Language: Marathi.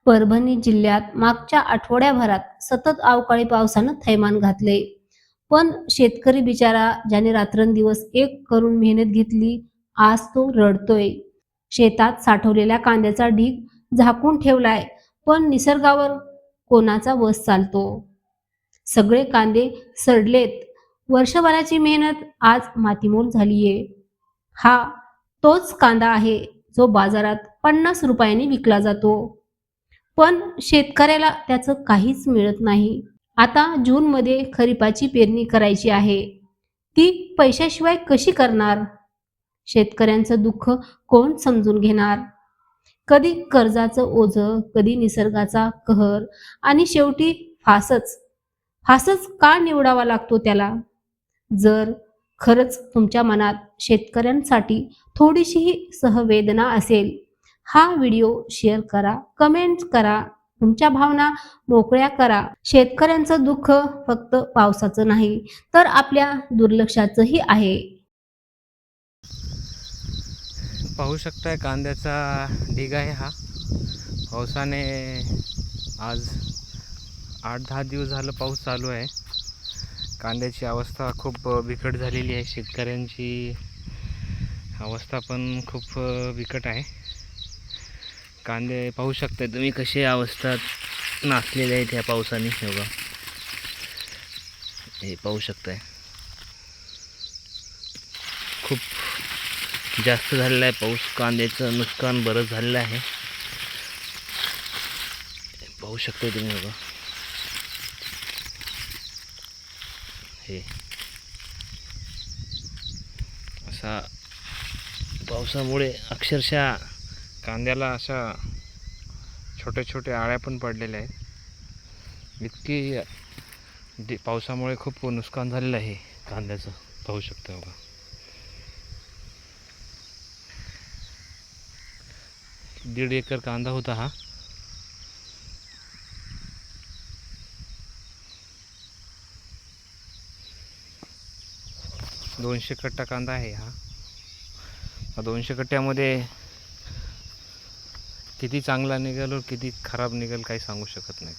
परभणी जिल्ह्यात मागच्या आठवड्याभरात सतत अवकाळी पावसानं थैमान घातले. पण शेतकरी बिचारा ज्याने रात्रंदिवस एक करून मेहनत घेतली, आज तो रडतोय. शेतात साठवलेल्या कांद्याचा ढीग झाकून ठेवलाय, पण निसर्गावर कोणाचा वस चालतो? सगळे कांदे सडलेत. वर्षभराची मेहनत आज मातीमोल झालीये. हा तोच कांदा आहे जो बाजारात 50 रुपयांनी विकला जातो. पण शेतकऱ्याला त्याचं काहीच मिळत नाही. आता जूनमध्ये खरीपाची पेरणी करायची आहे. ती पैशाशिवाय कशी करणार? शेतकऱ्यांचं दुःख कोण समजून घेणार? कधी कर्जाचं ओझं, कधी निसर्गाचा कहर आणि शेवटी फासच. फासच का निवडावा लागतो त्याला? जर खरंच तुमच्या मनात शेतकऱ्यांसाठी थोडीशीही सहवेदना असेल, हा व्हिडिओ शेअर करा, कमेंट करा, तुमच्या भावना मोकळ्या करा. शेतकऱ्यांचं दुःख फक्त पावसाचं नाही, तर आपल्या दुर्लक्षाचंही आहे. पाहू शकताय कांद्याचा ढीग आहे हा. पावसाने आज 8-10 दिवस झालं पाऊस चालू आहे. कांद्याची अवस्था खूप बिकट झालेली आहे. शेतकऱ्यांची अवस्था पण खूप बिकट आहे. कांदे पाहू शकताय तुम्ही कशी अवस्थेत नासलेले आहेत ह्या पावसाने. बघा, हे पाहू शकताय खूप जास्त झालेला आहे पाऊस. कांद्याचं नुकसान बरंच झालेलं आहे. पाहू शकता तुम्ही. बघा, हे असा पावसामुळे अक्षरशः कांद्याला अशा छोट्या छोट्या आळ्या पण पडलेल्या आहेत. इतकी पावसामुळे खूप नुकसान झालेलं आहे कांद्याचं. पाहू शकता. बघा, 1.5 एकर कांदा होता हा. $200 कट्टा कांदा आहे हा. 200 कट्ट्यामध्ये किती चांगला निघेल किती खराब निघेल काही सांगू शकत नाहीत.